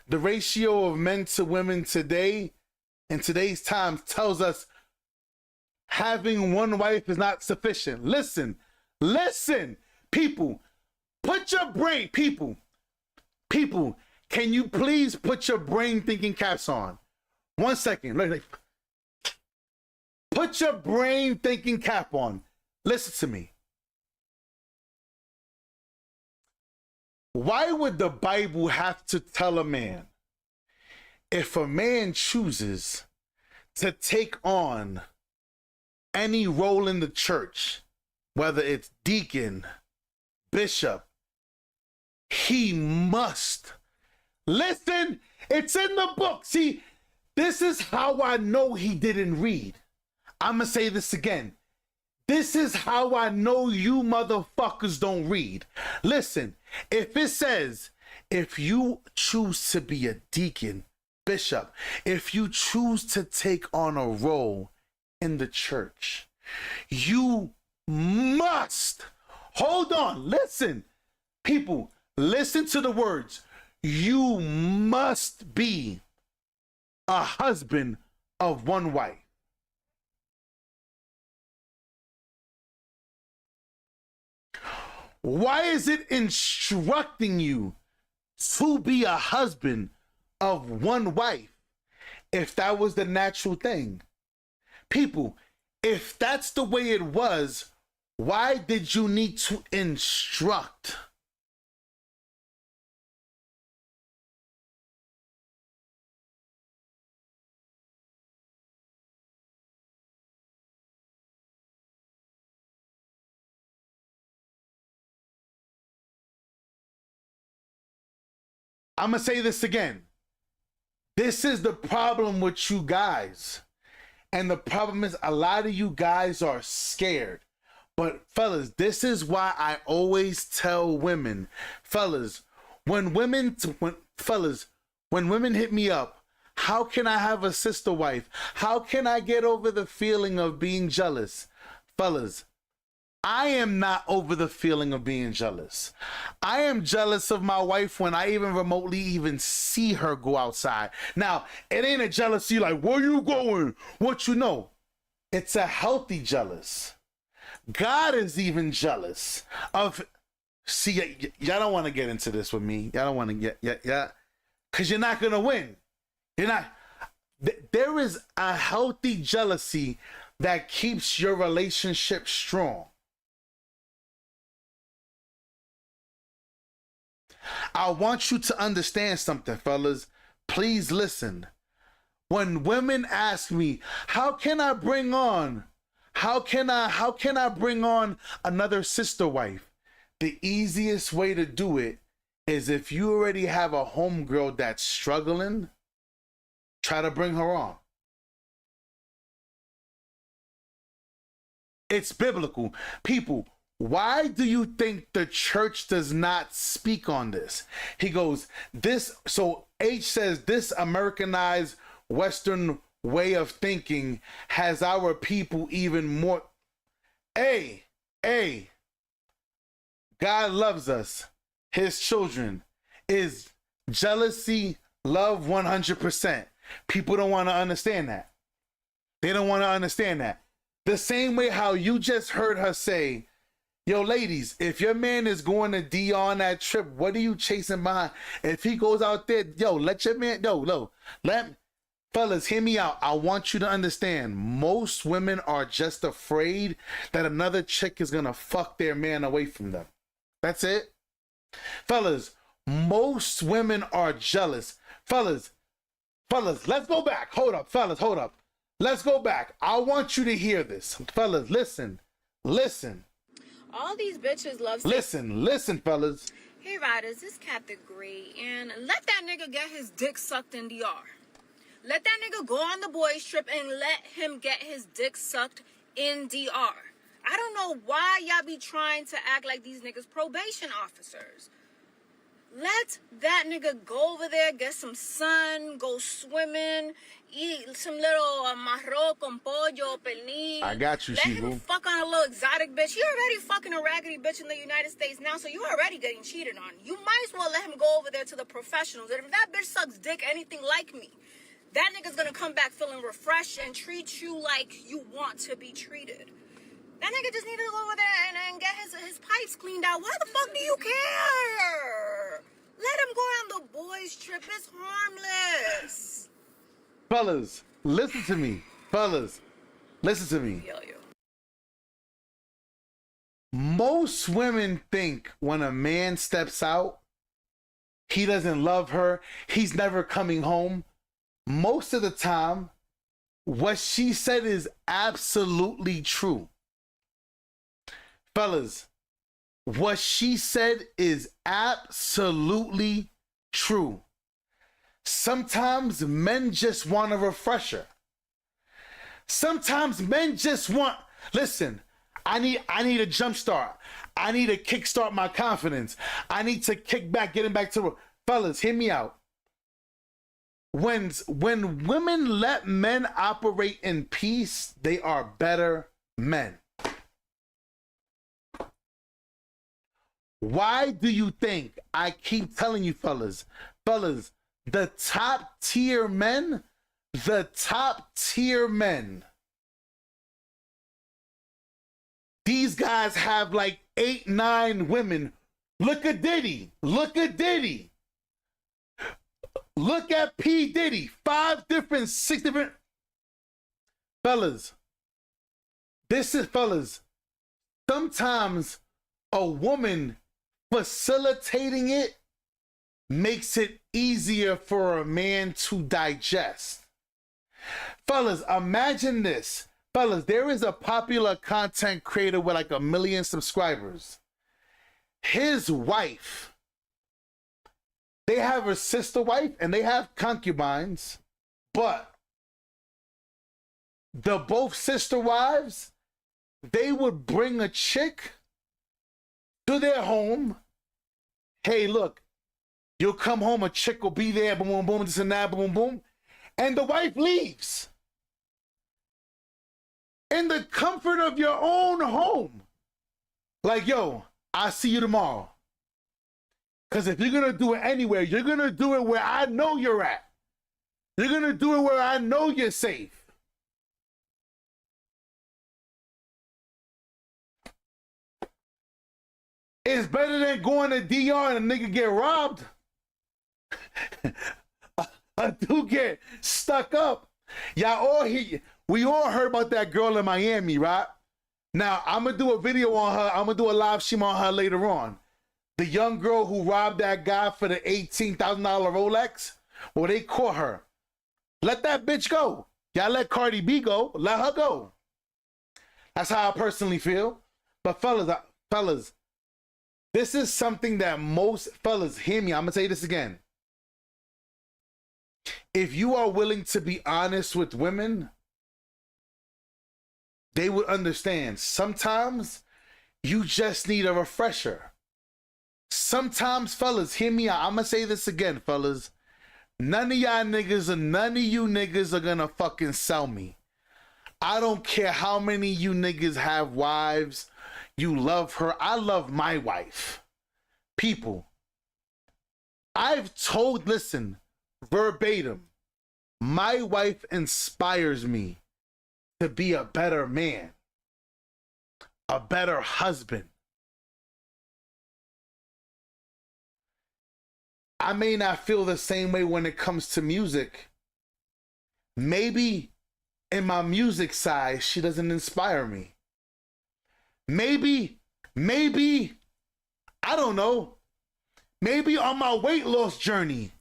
The ratio of men to women today, in today's time, tells us having one wife is not sufficient. Listen. People, put your brain, people, can you please put your brain thinking caps on? 1 second. Put your brain thinking cap on. Listen to me. Why would the Bible have to tell a man, if a man chooses to take on any role in the church, whether it's deacon, bishop, he must listen? It's in the book. See, this is how I know he didn't read. I'm gonna say this again. This is how I know you motherfuckers don't read. Listen, if it says, if you choose to be a deacon, bishop, if you choose to take on a role in the church, you must Hold on. Listen. People, listen to the words. You must be a husband of one wife. Why is it instructing you to be a husband of one wife if that was the natural thing? People, if that's the way it was, why did you need to instruct? I'm going to say this again. This is the problem with you guys. And the problem is a lot of you guys are scared. But fellas, this is why I always tell women, fellas, when women hit me up, how can I have a sister wife? How can I get over the feeling of being jealous? Fellas, I am not over the feeling of being jealous. I am jealous of my wife when I even remotely even see her go outside. Now, it ain't a jealousy like, where you going? What you know? It's a healthy jealous. God is even jealous of, see, y'all don't want to get into this with me. Y'all don't want to get, yeah, because you're not going to win. You're not. There is a healthy jealousy that keeps your relationship strong. I want you to understand something, fellas. Please listen. When women ask me, how can I bring on another sister wife? The easiest way to do it is if you already have a homegirl that's struggling, try to bring her on. It's biblical. People, why do you think the church does not speak on this? He goes, so H says, this Americanized Western way of thinking has our people even more. God loves us, his children. Is jealousy love 100%? People don't want to understand that. They don't want to understand that. The same way how you just heard her say, yo, ladies, if your man is going to D on that trip, what are you chasing behind? If he goes out there, yo, let your man, fellas, hear me out. I want you to understand, most women are just afraid that another chick is going to fuck their man away from them. That's it. Fellas, most women are jealous. Fellas, let's go back. Hold up, fellas, hold up. Let's go back. I want you to hear this. Fellas, listen. All these bitches love... Listen, fellas. Hey, riders, this Captain Gray, and let that nigga get his dick sucked in DR. Let that nigga go on the boys trip and let him get his dick sucked in DR. I don't know why y'all be trying to act like these niggas probation officers. Let that nigga go over there, get some sun, go swimming, eat some little arroz con pollo, pernil. I got you, Let Shivu. him fuck on a little exotic bitch. You're already fucking a raggedy bitch in the United States now, so you're already getting cheated on. You might as well let him go over there to the professionals. And if that bitch sucks dick anything like me, that nigga's gonna come back feeling refreshed and treat you like you want to be treated. That nigga just needed to go over there and get his pipes cleaned out. Why the fuck do you care? Let him go on the boys trip. It's harmless. Fellas, listen to me. Most women think when a man steps out, he doesn't love her, he's never coming home. Most of the time, what she said is absolutely true. Fellas, what she said is absolutely true. Sometimes men just want a refresher. Sometimes men just want, listen, I need a jump start. I need to kickstart my confidence. I need to kick back, getting back to, fellas, hear me out. When women let men operate in peace, they are better men. Why do you think I keep telling you, fellas, the top tier men, these guys have like 8, 9 women. Look at Diddy. Look at P. Diddy. 5 different, 6 different. Fellas, sometimes a woman facilitating it makes it easier for a man to digest. Fellas, imagine this. Fellas, there is a popular content creator with like 1 million subscribers. His wife, they have a sister wife and they have concubines, but the both sister wives, they would bring a chick to their home. Hey, look, you'll come home, a chick will be there, boom, boom, boom, this and that, boom, boom. And the wife leaves. In the comfort of your own home. Like, yo, I'll see you tomorrow. Because if you're going to do it anywhere, you're going to do it where I know you're at. You're going to do it where I know you're safe. It's better than going to DR and a nigga get robbed. A dude get stuck up. Y'all all hear, we all heard about that girl in Miami, right? Now, I'm going to do a video on her. I'm going to do a live stream on her later on. The young girl who robbed that guy for the $18,000 Rolex. Well, they caught her. Let that bitch go. Y'all let Cardi B go. Let her go. That's how I personally feel. But fellas, this is something that most fellas, hear me, I'm going to say this again. If you are willing to be honest with women, they would understand. Sometimes you just need a refresher. Sometimes, fellas, hear me out. I'm going to say this again, fellas. None of y'all niggas and none of you niggas are going to fucking sell me. I don't care how many of you niggas have wives. You love her. I love my wife. People, I've told, listen, verbatim, my wife inspires me to be a better man, a better husband. I may not feel the same way when it comes to music. Maybe in my music side, she doesn't inspire me. Maybe, I don't know. Maybe on my weight loss journey,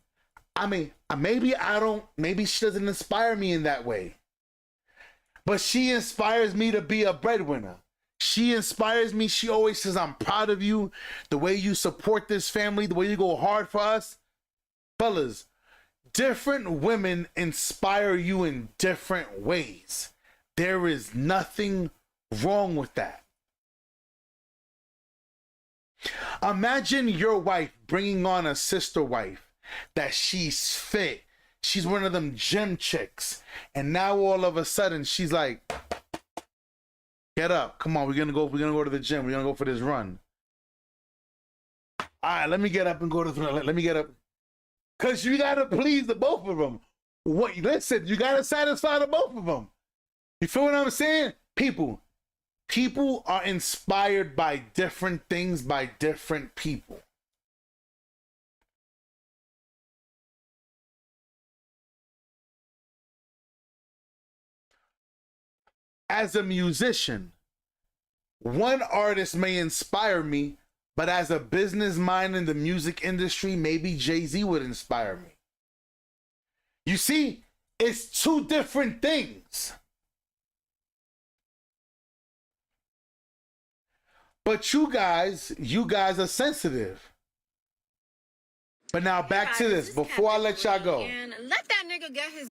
maybe she doesn't inspire me in that way. But she inspires me to be a breadwinner. She inspires me. She always says, I'm proud of you. The way you support this family, the way you go hard for us. Fellas, different women inspire you in different ways. There is nothing wrong with that. Imagine your wife bringing on a sister wife that she's fit. She's one of them gym chicks. And now all of a sudden she's like, get up. Come on, we're gonna go to the gym. We're gonna go for this run. All right, let me get up and go to the let me get up. Cause you gotta please the both of them. Listen, you gotta satisfy the both of them. You feel what I'm saying? People are inspired by different things by different people. As a musician, one artist may inspire me, but as a business mind in the music industry, maybe Jay-Z would inspire me. You see, it's two different things. But you guys are sensitive. But now back to this. Before I let y'all go. Let that nigga get his.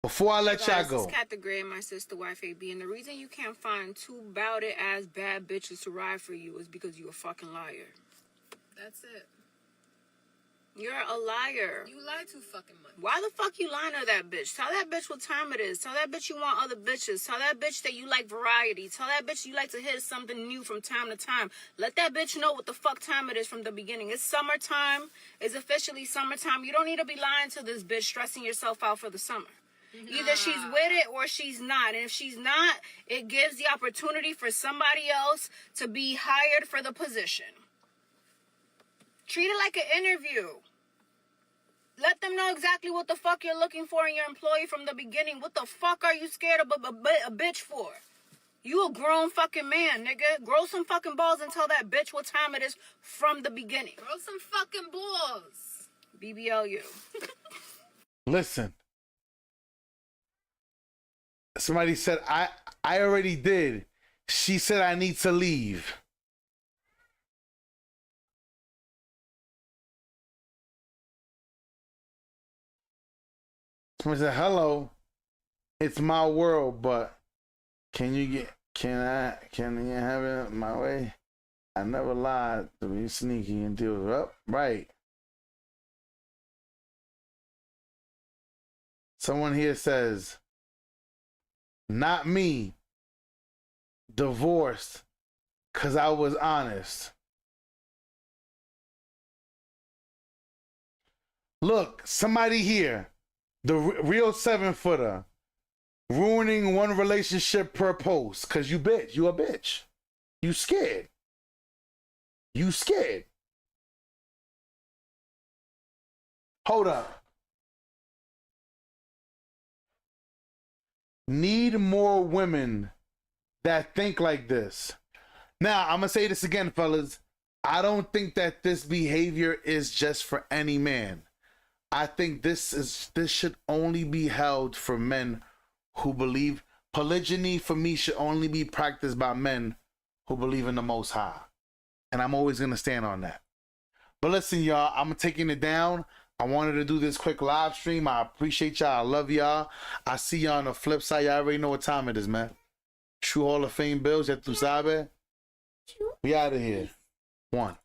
Before I let y'all go. This Cat the Gray and my sister wife AB, and the reason you can't find 2 bout it ass bad bitches to ride for you is because you a fucking liar. That's it. You're a liar. You lie too fucking much. Why the fuck you lying to that bitch? Tell that bitch what time it is. Tell that bitch you want other bitches. Tell that bitch that you like variety. Tell that bitch you like to hit something new from time to time. Let that bitch know what the fuck time it is from the beginning. It's summertime. It's officially summertime. You don't need to be lying to this bitch, stressing yourself out for the summer. Either she's with it or she's not. And if she's not, it gives the opportunity for somebody else to be hired for the position. Treat it like an interview. Let them know exactly what the fuck you're looking for in your employee from the beginning. What the fuck are you scared of a bitch for? You a grown fucking man, nigga. Grow some fucking balls and tell that bitch what time it is from the beginning. Grow some fucking balls. BBLU. Listen. Somebody said, I already did. She said I need to leave. Somebody said, hello, it's my world, but can you have it my way? I never lied to be sneaky and deal with it. Oh, right. Someone here says, not me, divorced, because I was honest. Look, somebody here. The real 7-footer ruining one relationship per post because you bitch. You a bitch. You scared. You scared. Hold up. Need more women that think like this. Now, I'm going to say this again, fellas. I don't think that this behavior is just for any man. I think this should only be held for men who believe polygyny. For me, should only be practiced by men who believe in the Most High, and I'm always gonna stand on that. But listen, y'all, I'm taking it down. I wanted to do this quick live stream. I appreciate y'all. I love y'all. I see y'all on the flip side. Y'all already know what time it is, man. True Hall of Fame Bills. Ya tu sabe. We out of here. 1.